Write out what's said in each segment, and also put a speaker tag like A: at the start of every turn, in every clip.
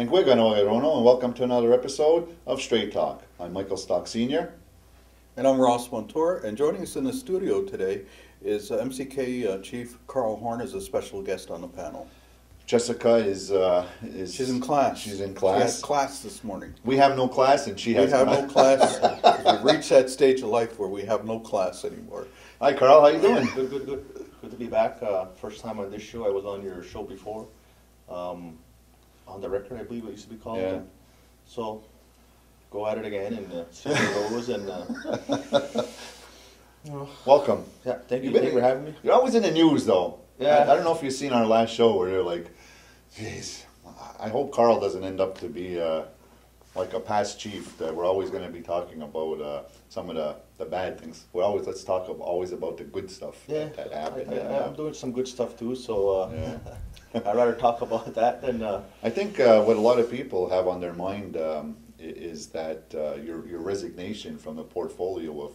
A: Enguigano Irono, and welcome to another episode of Straight Talk. I'm Michael Stock Sr.
B: And I'm Ross Montour, and joining us in the studio today is MCK Chief Carl Horn as a special guest on the panel.
A: Jessica is
B: She's in class.
A: She's in class.
B: She had class this morning.
A: We have no class, and she has.
B: We have no class. We've reached that stage of life where we have no class anymore.
A: Hi, Carl. How you doing?
C: Good. Good to be back. First time on this show. I was on your show before. On the record, I believe it used to be called.
A: Yeah.
C: So, go at it again and see how it goes. And
A: Welcome.
C: yeah, thank you for having me.
A: You're always in the news, though.
C: Yeah.
A: I don't know if you've seen our last show where you're like, "Jeez, I hope Carl doesn't end up to be like a past chief that we're always going to be talking about some of the bad things. Let's talk always about the good stuff that happened.
C: I'm doing some good stuff too. So
A: Yeah.
C: I'd rather talk about that than.
A: I think what a lot of people have on their mind is that your resignation from the portfolio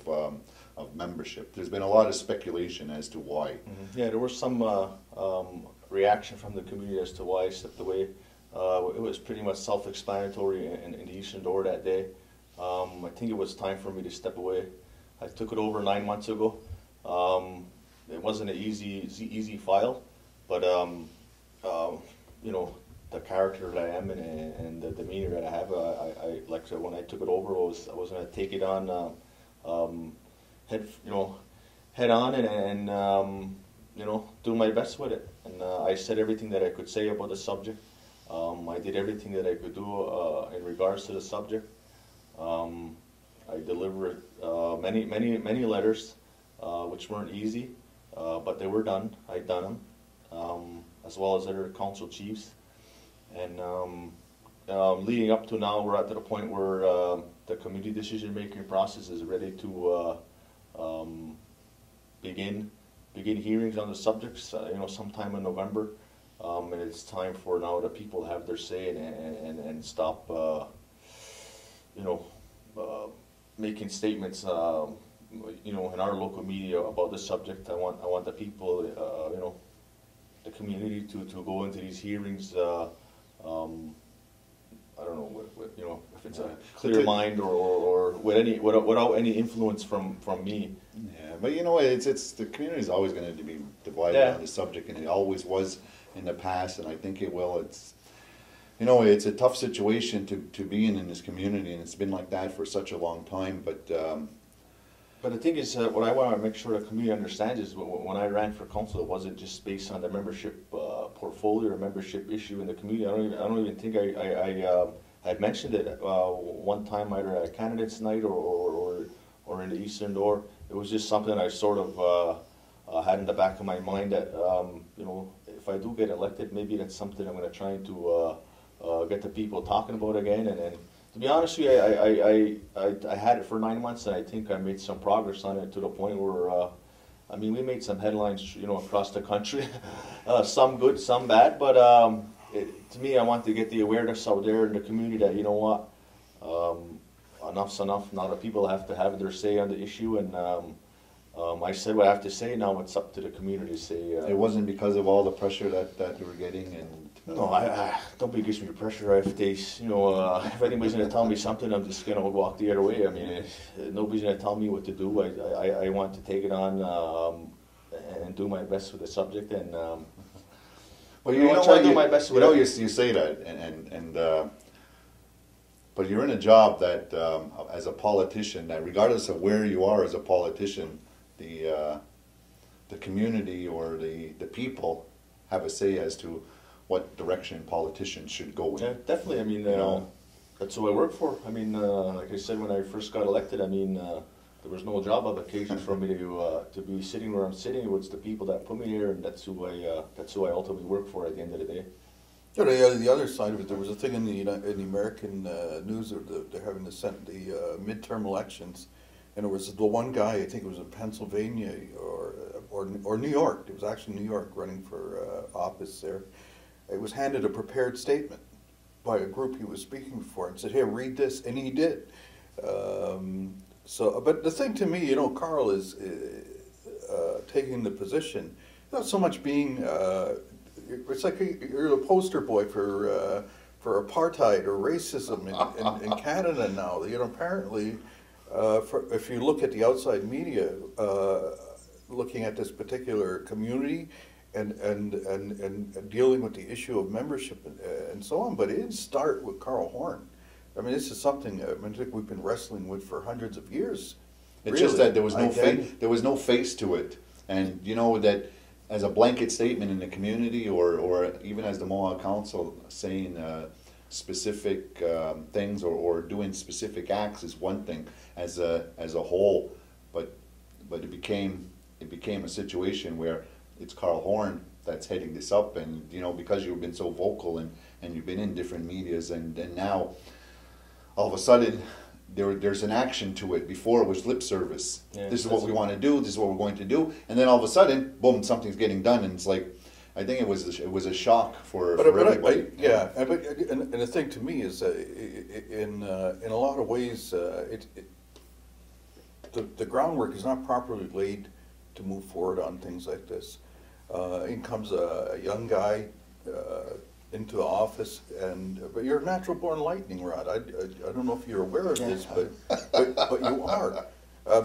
A: of membership. There's been a lot of speculation as to why.
C: Yeah, there was some reaction from the community as to why I stepped away. It was pretty much self-explanatory in the Eastern Door that day. I think it was time for me to step away. I took it over 9 months ago. It wasn't an easy file, but you know, the character that I am and the demeanor that I have, I like I said, when I took it over, I was going to take it on head on and do my best with it. And I said everything that I could say about the subject. I did everything that I could do in regards to the subject. I delivered many letters, which weren't easy, but they were done. I'd done them, as well as other council chiefs. And leading up to now, we're at the point where the community decision-making process is ready to begin hearings on the subjects. Sometime in November, and it's time for now the people to have their say and stop, making statements, in our local media about the subject. I want the people, the community to go into these hearings. I don't know, if it's a clear mind or without any influence from me.
A: Yeah, but it's the community is always going to be divided on the subject, and it always was in the past, and I think it will. It's a tough situation to be in this community, and it's been like that for such a long time. But
C: the thing is, what I want to make sure the community understands is when I ran for council, it wasn't just based on the membership portfolio or membership issue in the community. I don't even think I mentioned it one time, either at a candidates night or in the Eastern Door. It was just something I sort of had in the back of my mind that if I do get elected, maybe that's something I'm going to try to get the people talking about again. And to be honest with you, I had it for 9 months, and I think I made some progress on it to the point where, we made some headlines, across the country, some good, some bad. But to me, I want to get the awareness out there in the community that enough's enough. Now the people have to have their say on the issue, and I said what I have to say. Now it's up to the community to say.
A: It wasn't because of all the pressure that you were getting, and
C: no, I don't be gives me the pressure. If they, if anybody's going to tell me something, I'm just going to walk the other way. I mean, nobody's going to tell me what to do. I want to take it on and do my best with the subject, and
A: well,
C: I try to do my best with it.
A: You say that, and but you're in a job that, as a politician, that regardless of where you are as a politician, the community or the people have a say as to what direction politicians should go in.
C: Yeah, definitely. That's who I work for. Like I said, when I first got elected, there was no job application for me to be sitting where I'm sitting. It was the people that put me here, and that's who I ultimately work for at the end of the day.
B: The other side of it, there was a thing in the American news. They're having the midterm elections, and it was the one guy, I think it was in Pennsylvania or New York. It was actually New York, running for office there. It was handed a prepared statement by a group he was speaking for, and said, "Hey, read this," and he did. But the thing to me, Carl is taking the position, not so much being. It's like you're the poster boy for for apartheid or racism in Canada now. You know, apparently, if you look at the outside media, looking at this particular community and dealing with the issue of membership and so on, but it didn't start with Carl Horn. I mean, this is something I think we've been wrestling with for hundreds of years.
A: It's just that there was no face. There was no face to it, and you know that as a blanket statement in the community, or even as the Mohawk Council saying specific things or doing specific acts is one thing as a whole, but it became a situation where it's Carl Horn that's heading this up, and you know, because you've been so vocal and you've been in different medias, and now all of a sudden there's an action to it. Before it was lip service. Yeah, this is what we want to do. This is what we're going to do, and then all of a sudden, boom, something's getting done, and it's like, I think it was a shock for everybody.
B: And the thing to me is in a lot of ways, the groundwork is not properly laid to move forward on things like this. In comes a young guy into the office, but you're a natural born lightning rod. I don't know if you're aware of this, but you are,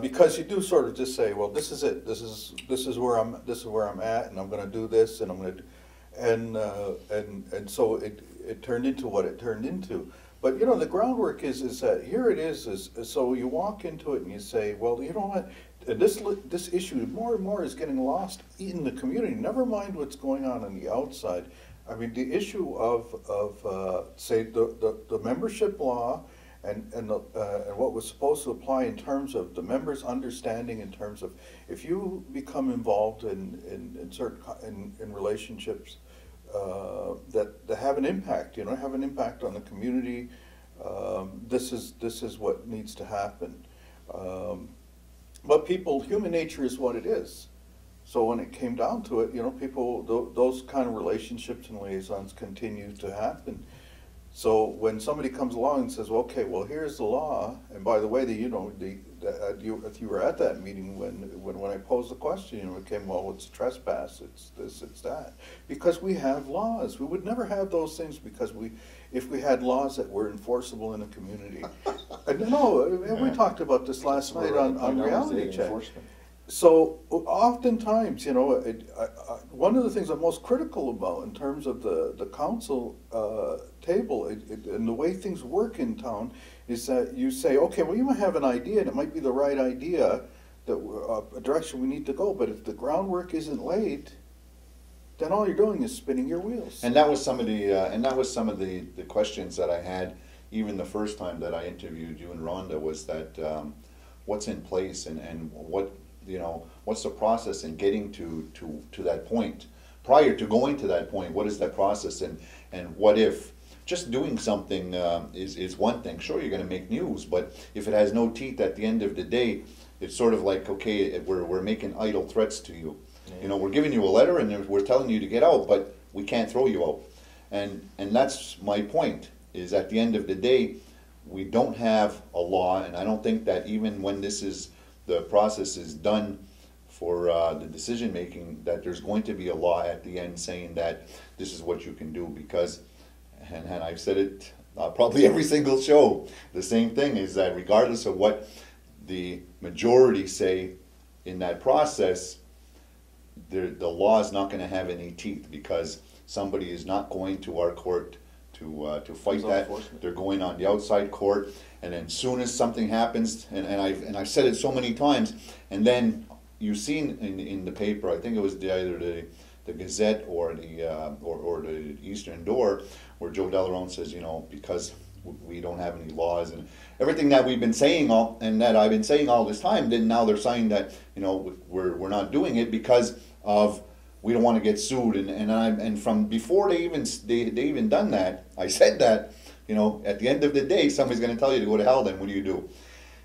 B: because you do sort of just say, well, this is it. This is where I'm at, and I'm going to do this, and I'm going to, and so it turned into what it turned into. But you know, the groundwork is that here it is so you walk into it and you say, well, you know what, this issue more and more is getting lost in the community. Never mind what's going on the outside. I mean, the issue of say the membership law and what was supposed to apply in terms of the members' understanding, in terms of if you become involved in certain relationships that have an impact, you know, have an impact on the community. This is what needs to happen. But human nature is what it is. So when it came down to it, you know, those kind of relationships and liaisons continue to happen. So when somebody comes along and says, well, okay, well, here's the law, and by the way, if you were at that meeting when I posed the question, you know, it came, well, it's trespass, it's this, it's that, because we have laws. We would never have those things if we had laws that were enforceable in the community. We talked about this last night on Reality Check. So oftentimes, you know, one of the things I'm most critical about in terms of the council table and the way things work in town is that you say, okay, well, you might have an idea and it might be the right idea, a direction we need to go, but if the groundwork isn't laid, then all you're doing is spinning your wheels.
A: And that was some of the questions that I had even the first time that I interviewed you and Rhonda, was that what's in place and what, you know, what's the process in getting to that point? Prior to going to that point, what is that process, and what if just doing something is one thing? Sure, you're going to make news, but if it has no teeth at the end of the day, it's sort of like, okay, we're making idle threats to you. Yeah. You know, we're giving you a letter and we're telling you to get out, but we can't throw you out. And that's my point, is at the end of the day, we don't have a law, and I don't think that even when the process is done for the decision making, that there's going to be a law at the end saying that this is what you can do, because, and I've said it probably every single show, the same thing is that regardless of what the majority say in that process, the law is not going to have any teeth, because somebody is not going to our court to fight that. They're going on the outside court, and then soon as something happens, and I've said it so many times, and then you've seen in the paper, I think it was either the Gazette or the Eastern Door, where Joe Delarone says, you know, because we don't have any laws, and everything that we've been saying and that I've been saying all this time, then now they're saying that, you know, we're not doing it because of we don't want to get sued, and from before they even done that, I said that, you know, at the end of the day, somebody's going to tell you to go to hell. Then what do?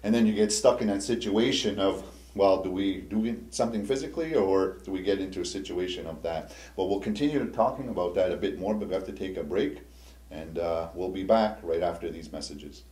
A: And then you get stuck in that situation of, well, do we do something physically, or do we get into a situation of that? Well, we'll continue talking about that a bit more, but we have to take a break, and we'll be back right after these messages.